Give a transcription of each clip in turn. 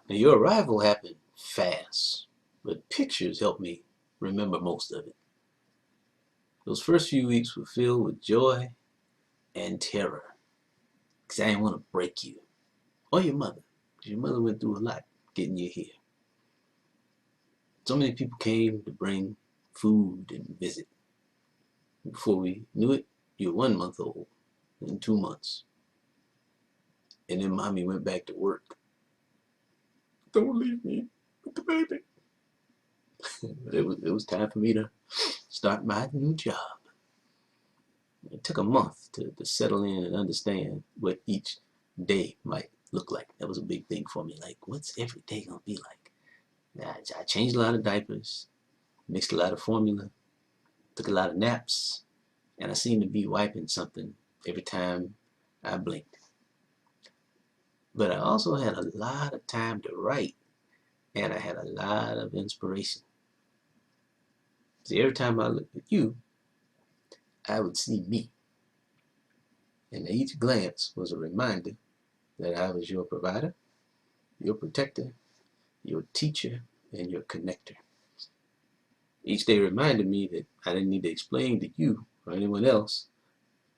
Now, your arrival happened fast, but pictures helped me remember most of it. Those first few weeks were filled with joy and terror, because I didn't want to break you or your mother, because your mother went through a lot getting you here. So many people came to bring food and visit. Before we knew it, you were 1 month old, and 2 months. And then mommy went back to work. Don't leave me with the baby. But it was time for me to start my new job. It took a month to settle in and understand what each day might look like. That was a big thing for me. Like, what's every day gonna be like? I changed a lot of diapers, mixed a lot of formula, took a lot of naps, and I seemed to be wiping something every time I blinked. But I also had a lot of time to write, and I had a lot of inspiration. See, every time I looked at you, I would see me. And each glance was a reminder that I was your provider, your protector, your teacher, and your connector. Each day reminded me that I didn't need to explain to you or anyone else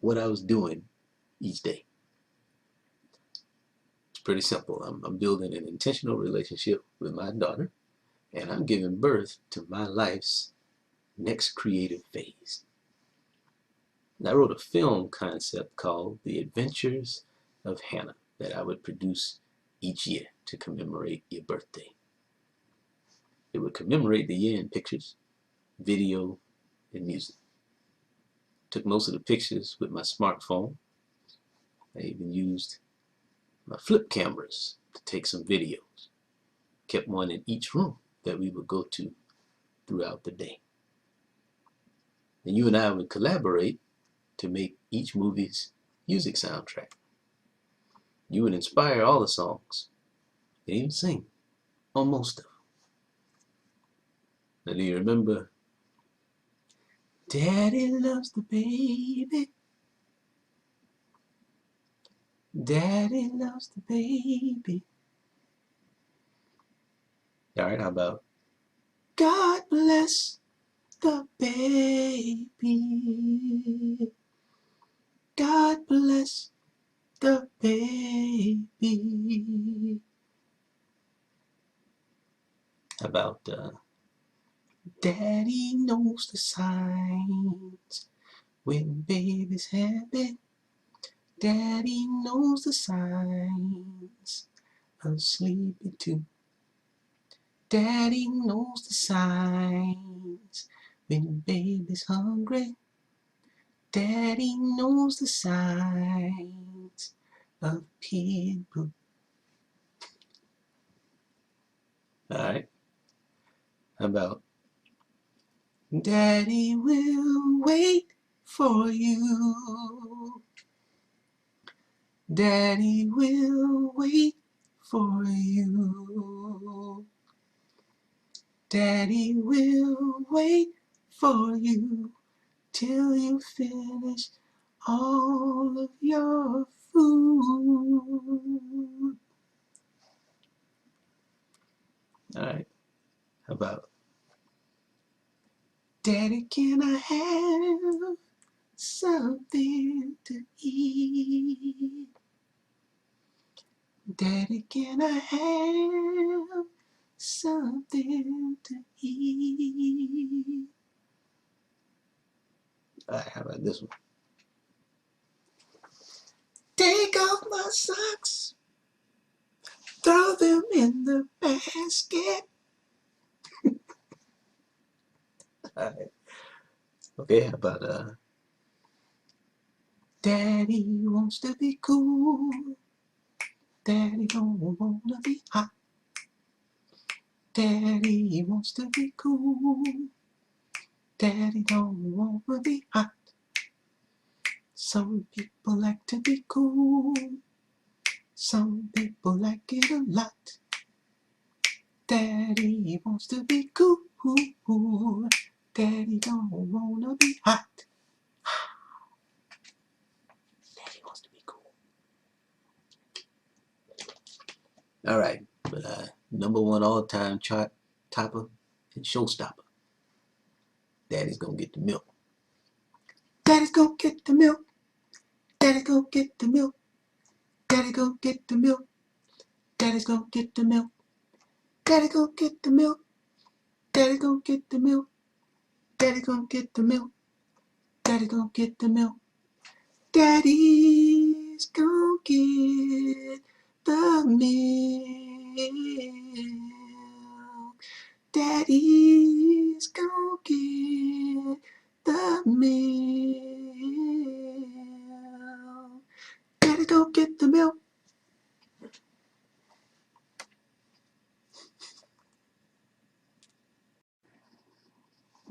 what I was doing each day. It's pretty simple. I'm building an intentional relationship with my daughter, and I'm giving birth to my life's next creative phase. And I wrote a film concept called The Adventures of Hannah that I would produce each year to commemorate your birthday. It would commemorate the year in pictures, video, and music. Took most of the pictures with my smartphone. I even used my flip cameras to take some videos. Kept one in each room that we would go to throughout the day. And you and I would collaborate to make each movie's music soundtrack. You would inspire all the songs and even sing on most of them. Now, do you remember? Daddy loves the baby. Daddy loves the baby. All right, how about God bless the baby? God bless the baby. How about Daddy knows the signs when baby's happy. Daddy knows the signs of sleepy too. Daddy knows the signs when baby's hungry. Daddy knows the signs of pee and poop. Alright. How about Daddy will wait for you. Daddy will wait for you. Daddy will wait for you till you finish all of your food. Alright, how about Daddy, can I have something to eat? Daddy, can I have something to eat? Alright, how about this one? Take off my socks, throw them in the basket. Alright. Okay, how about Daddy wants to be cool. Daddy don't wanna be hot. Daddy wants to be cool. Daddy don't wanna be hot. Some people like to be cool. Some people like it a lot. Daddy wants to be cool. Daddy don't wanna be hot. Daddy wants to be cool. Alright, but #1 all-time chart topper and showstopper. Daddy's gonna get the milk. Daddy's gonna get the milk. Daddy's gonna get the milk. Daddy gonna get the milk. Daddy's gonna get the milk. Daddy gonna get the milk. Daddy gonna get the milk. Daddy gonna get the milk. Daddy gonna get the milk. Daddy's gonna get the milk. Daddy's gonna get the milk. Daddy gonna get the milk.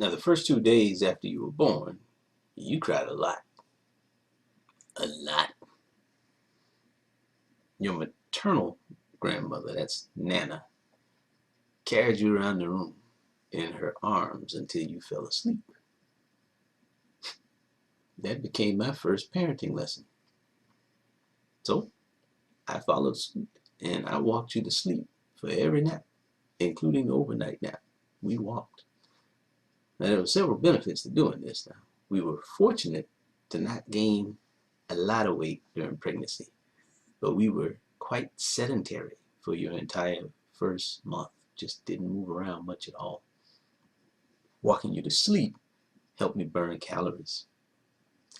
Now, the first 2 days after you were born, you cried a lot. A lot. Your maternal grandmother, that's Nana, carried you around the room in her arms until you fell asleep. That became my first parenting lesson. So I followed suit and I walked you to sleep for every nap, including the overnight nap. We walked. Now, there were several benefits to doing this. Now, we were fortunate to not gain a lot of weight during pregnancy, but we were quite sedentary for your entire first month. Just didn't move around much at all. Walking you to sleep helped me burn calories.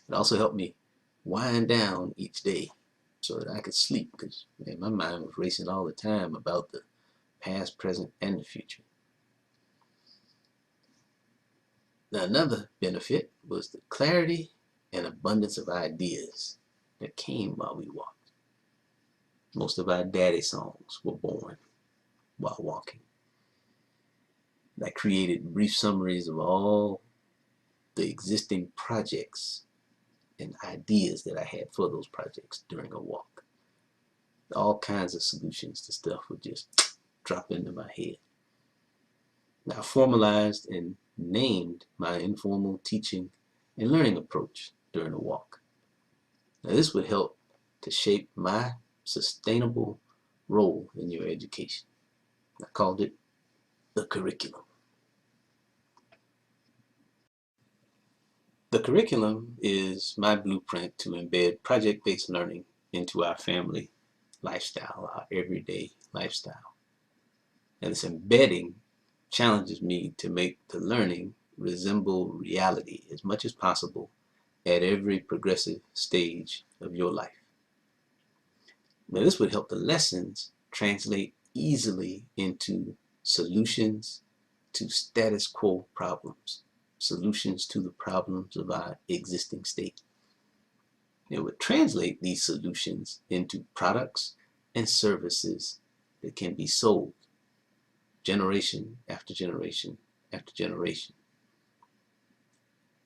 It also helped me wind down each day so that I could sleep, because my mind was racing all the time about the past, present, and the future. Now, another benefit was the clarity and abundance of ideas that came while we walked. Most of our daddy songs were born while walking. I created brief summaries of all the existing projects and ideas that I had for those projects during a walk. All kinds of solutions to stuff would just drop into my head. Now, I formalized and named my informal teaching and learning approach during a walk. Now, this would help to shape my sustainable role in your education. I called it the curriculum. The curriculum is my blueprint to embed project-based learning into our family lifestyle, our everyday lifestyle. And this embedding challenges me to make the learning resemble reality as much as possible at every progressive stage of your life. Now, this would help the lessons translate easily into solutions to status quo problems, solutions to the problems of our existing state. It would translate these solutions into products and services that can be sold generation after generation after generation.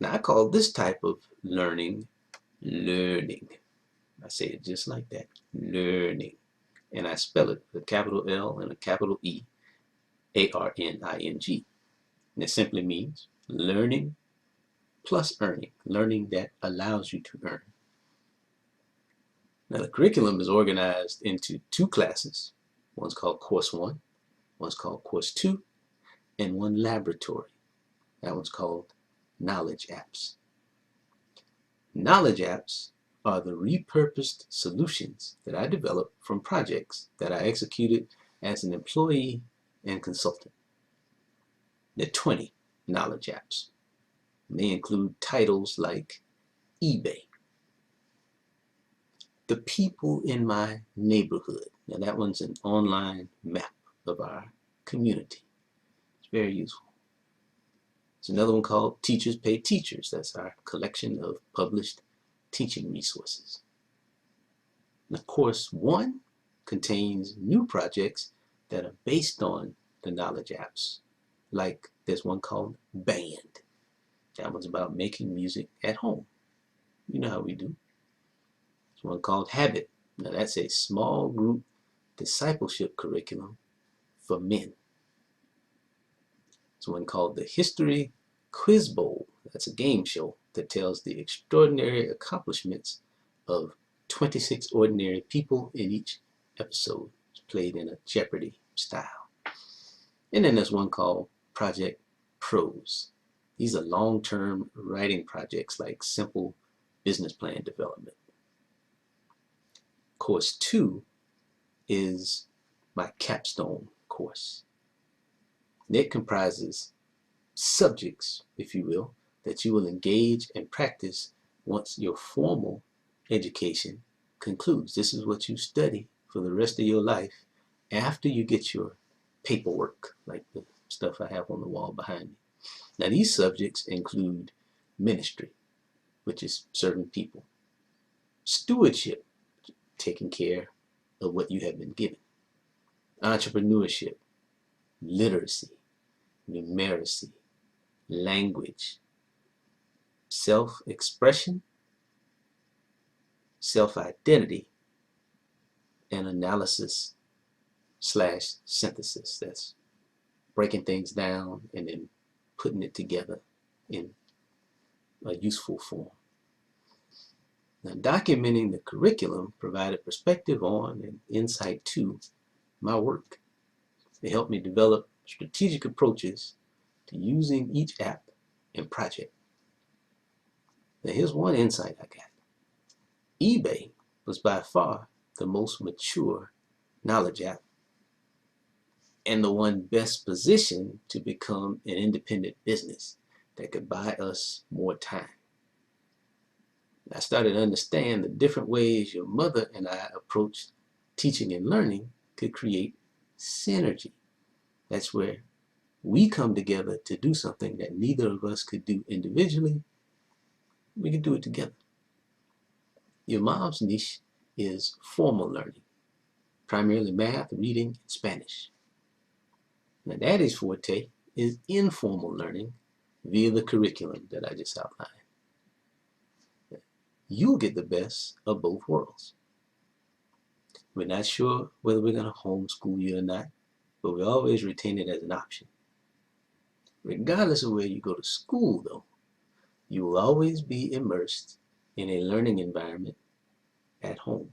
Now, I call this type of learning learning. I say it just like that, learning. And I spell it with a capital L and a capital E, A-R-N-I-N-G. And it simply means learning plus earning, learning that allows you to earn. Now, the curriculum is organized into 2 classes. One's called Course 1, one's called Course 2, and one laboratory. That one's called Knowledge Apps. Knowledge Apps are the repurposed solutions that I developed from projects that I executed as an employee and consultant. There are 20 knowledge apps. They include titles like eBay, the people in my neighborhood. Now, that one's an online map of our community. It's very useful. There's another one called Teachers Pay Teachers. That's our collection of published teaching resources. Now, Course 1 contains new projects that are based on the knowledge apps. Like there's one called Band. That one's about making music at home. You know how we do. There's one called Habit. Now, that's a small group discipleship curriculum for men. There's one called the History Quiz Bowl. That's a game show that tells the extraordinary accomplishments of 26 ordinary people in each episode. It's played in a Jeopardy style. And then there's one called Project Prose. These are long-term writing projects like simple business plan development. Course 2 is my capstone course. And it comprises subjects, if you will, that you will engage and practice once your formal education concludes. This is what you study for the rest of your life after you get your paperwork, like the stuff I have on the wall behind me. Now, these subjects include ministry, which is serving people, stewardship, taking care of what you have been given, entrepreneurship, literacy, numeracy, language, self-expression, self-identity, and analysis slash synthesis. That's breaking things down and then putting it together in a useful form. Now, documenting the curriculum provided perspective on and insight to my work. It helped me develop strategic approaches to using each app and project. Now, here's one insight I got. eBay was by far the most mature knowledge app and the one best positioned to become an independent business that could buy us more time. I started to understand the different ways your mother and I approached teaching and learning could create synergy. That's where we come together to do something that neither of us could do individually. We could do it together. Your mom's niche is formal learning, primarily math, reading, and Spanish. Now, Daddy's forte is informal learning via the curriculum that I just outlined. You'll get the best of both worlds. We're not sure whether we're going to homeschool you or not, but we always retain it as an option. Regardless of where you go to school, though, you will always be immersed in a learning environment at home.